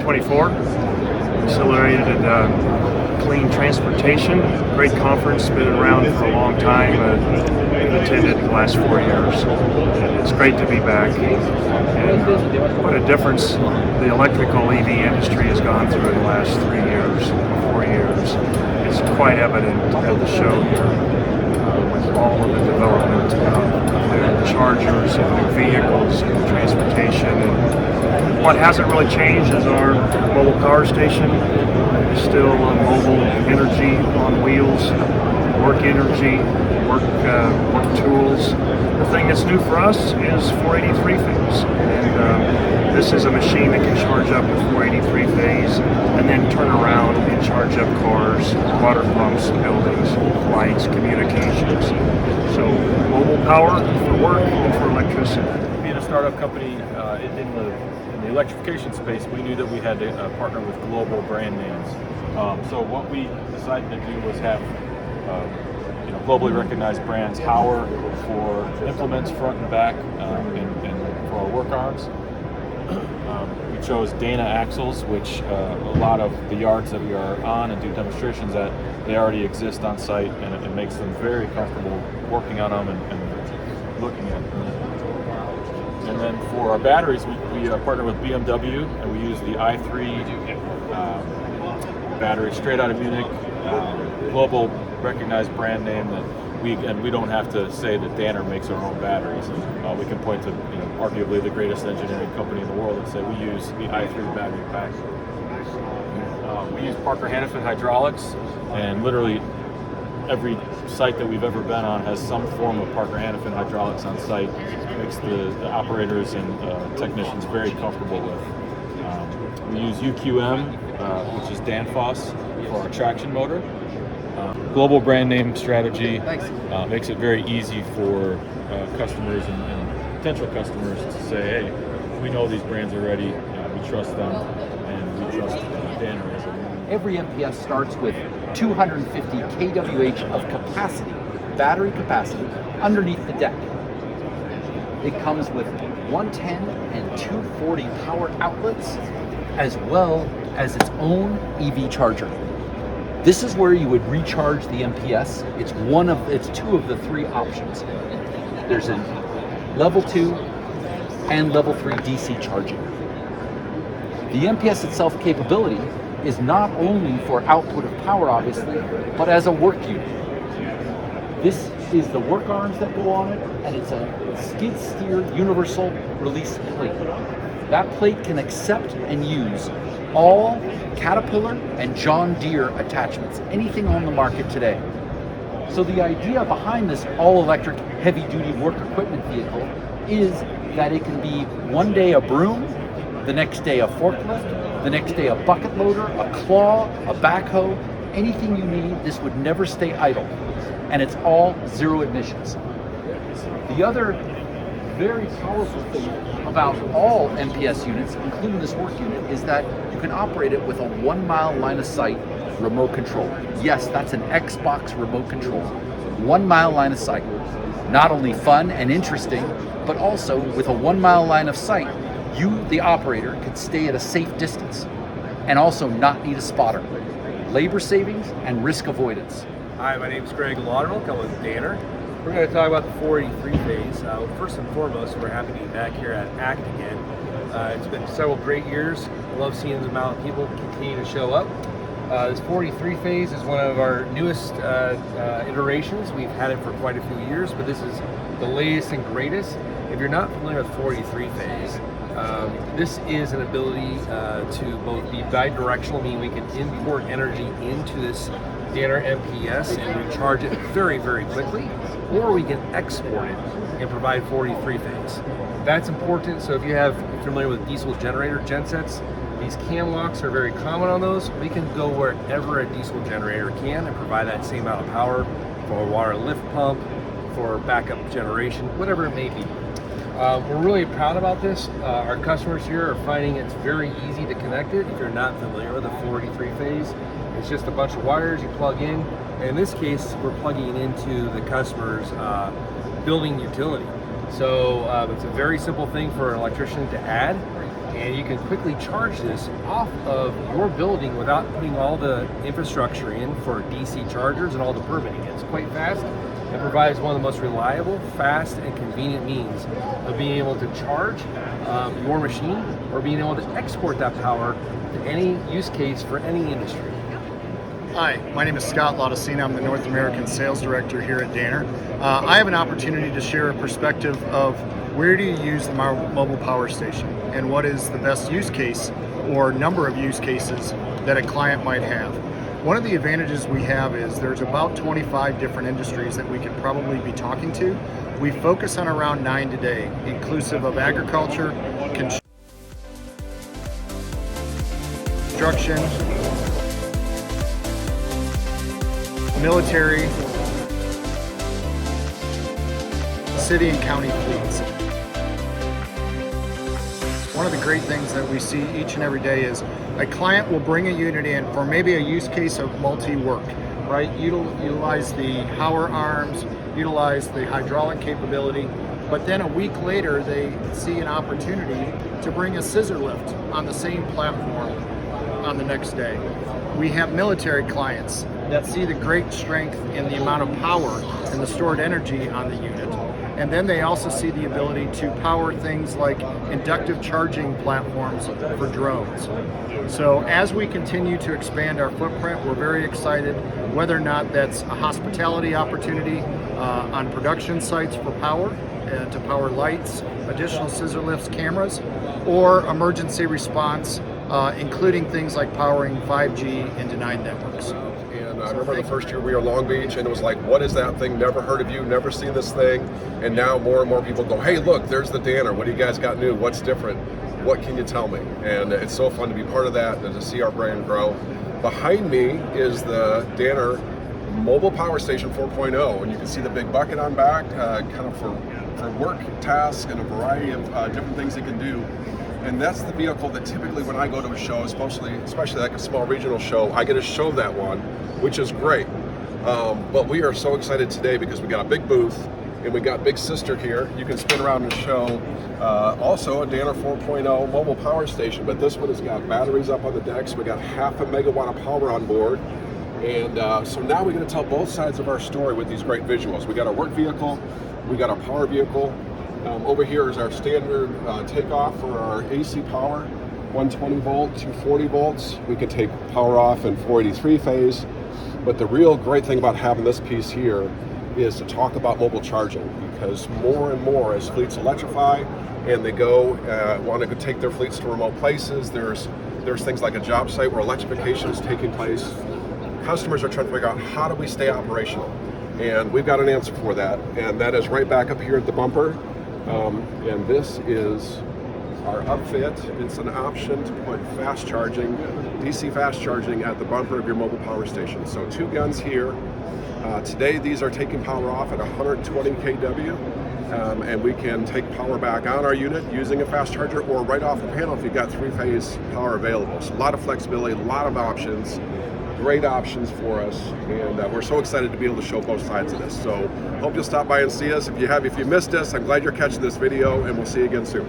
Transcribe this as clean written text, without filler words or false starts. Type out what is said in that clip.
2024, accelerated clean transportation. Great conference, been around for a long time. Attended the last 4 years. It's great to be back. And what a difference the electrical EV industry has gone through in the last 3 years, 4 years. It's quite evident at the show here with all of the development of new chargers and new vehicles and transportation. And what hasn't really changed is our mobile power station. It's still mobile energy on wheels, work energy, work tools. The thing that's new for us is 483 phase, and this is a machine that can charge up with 483 phase and then turn around and charge up cars, water pumps, buildings, lights, communications. So mobile power for work and for electricity. Being a startup company in the electrification space, we knew that we had to partner with global brand names. So what we decided to do was have globally recognized brands, Hauer for implements front and back, and for our work arms. We chose DANNAR axles, which a lot of the yards that we are on and do demonstrations at, they already exist on site, and it makes them very comfortable working on them and looking at them. And then for our batteries, we partner with BMW, and we use the i3 battery straight out of Munich, global recognized brand name that we don't have to say that DANNAR makes our own batteries. We can point to arguably the greatest engineering company in the world and say we use the i3 battery pack. We use Parker Hannifin hydraulics, and literally every site that we've ever been on has some form of Parker Hannifin hydraulics on site. It makes the operators and technicians very comfortable with. We use UQM, which is Danfoss, for our traction motor. Global brand name strategy makes it very easy for customers and potential customers to say, hey, we know these brands already, we trust them, and we trust DANNAR as a brand. Every MPS starts with 250 kWh of capacity, battery capacity, underneath the deck. It comes with 110 and 240 power outlets, as well as its own EV charger. This is where you would recharge the MPS. It's two of the three options. There's a level 2 and level 3 DC charging. The MPS itself capability is not only for output of power, obviously, but as a work unit. This is the work arms that go on it, and it's a skid steer universal release plate. That plate can accept and use all Caterpillar and John Deere attachments, anything on the market today. So the idea behind this all-electric heavy-duty work equipment vehicle is that it can be one day a broom, the next day a forklift, the next day a bucket loader, a claw, a backhoe, anything you need. This would never stay idle, and it's all zero emissions. The other very powerful thing about all MPS units, including this work unit, is that you can operate it with a 1 mile line of sight remote control. Yes, that's an Xbox remote control. 1 mile line of sight. Not only fun and interesting, but also with a 1 mile line of sight, you, the operator, can stay at a safe distance and also not need a spotter. Labor savings and risk avoidance. Hi, my name is Greg Laudermilk. I'm with DANNAR. We're going to talk about the 483 phase. First and foremost, we're happy to be back here at ACT again. It's been several great years. I love seeing the amount of people continue to show up. This 483 phase is one of our newest iterations. We've had it for quite a few years, but this is the latest and greatest. If you're not familiar with 483 phase, this is an ability to both be bidirectional, meaning we can import energy into this DANNAR MPS and recharge it very, very quickly, or we can export it and provide 483 phase. That's important. So if you're familiar with diesel generator gensets, these cam locks are very common on those. We can go wherever a diesel generator can and provide that same amount of power for a water lift pump, for backup generation, whatever it may be. We're really proud about this. Our customers here are finding it's very easy to connect it. If you're not familiar with the 483 phase, it's just a bunch of wires you plug in. And in this case, we're plugging into the customer's building utility. So it's a very simple thing for an electrician to add. and you can quickly charge this off of your building without putting all the infrastructure in for DC chargers and all the permitting. It's quite fast and provides one of the most reliable, fast, and convenient means of being able to charge your machine or being able to export that power to any use case for any industry. Hi, my name is Scott Laudicina. I'm the North American Sales Director here at DANNAR. I have an opportunity to share a perspective of where do you use the mobile power station and what is the best use case or number of use cases that a client might have. One of the advantages we have is there's about 25 different industries that we could probably be talking to. We focus on around 9 today, inclusive of agriculture, construction, military, city and county fleets. One of the great things that we see each and every day is a client will bring a unit in for maybe a use case of multi-work, right? Utilize the power arms, utilize the hydraulic capability, but then a week later they see an opportunity to bring a scissor lift on the same platform on the next day. We have military clients that see the great strength in the amount of power and the stored energy on the unit. And then they also see the ability to power things like inductive charging platforms for drones. So as we continue to expand our footprint, we're very excited, whether or not that's a hospitality opportunity on production sites for power, to power lights, additional scissor lifts, cameras, or emergency response, including things like powering 5G and denied networks. And I remember the first year we were in Long Beach and it was like, what is that thing? Never heard of you, never seen this thing. And now more and more people go, hey, look, there's the DANNAR. What do you guys got new? What's different? What can you tell me? And it's so fun to be part of that and to see our brand grow. Behind me is the DANNAR Mobile Power Station 4.0. And you can see the big bucket on back, kind of for work tasks and a variety of different things it can do. And that's the vehicle that typically when I go to a show, especially like a small regional show, I get to show that one, which is great. But we are so excited today because we got a big booth and we got Big Sister here. You can spin around and show also a DANNAR 4.0 mobile power station, but this one has got batteries up on the decks. We got 0.5 megawatt of power on board. And so now we're going to tell both sides of our story with these great visuals. We got our work vehicle, we got our power vehicle. Over here is our standard takeoff for our AC power, 120 volt, 240 volts. We can take power off in 483 phase. But the real great thing about having this piece here is to talk about mobile charging, because more and more as fleets electrify and they go want to go take their fleets to remote places, there's things like a job site where electrification is taking place. Customers are trying to figure out how do we stay operational, and we've got an answer for that, and that is right back up here at the bumper. And this is our upfit. It's an option to put fast charging, DC fast charging at the bumper of your mobile power station. So 2 guns here. Today these are taking power off at 120 kW, and we can take power back on our unit using a fast charger or right off the panel if you've got 3-phase power available. So a lot of flexibility, a lot of options. Great options for us, and we're so excited to be able to show both sides of this. So hope you'll stop by and see us. If you missed us, I'm glad you're catching this video, and we'll see you again soon.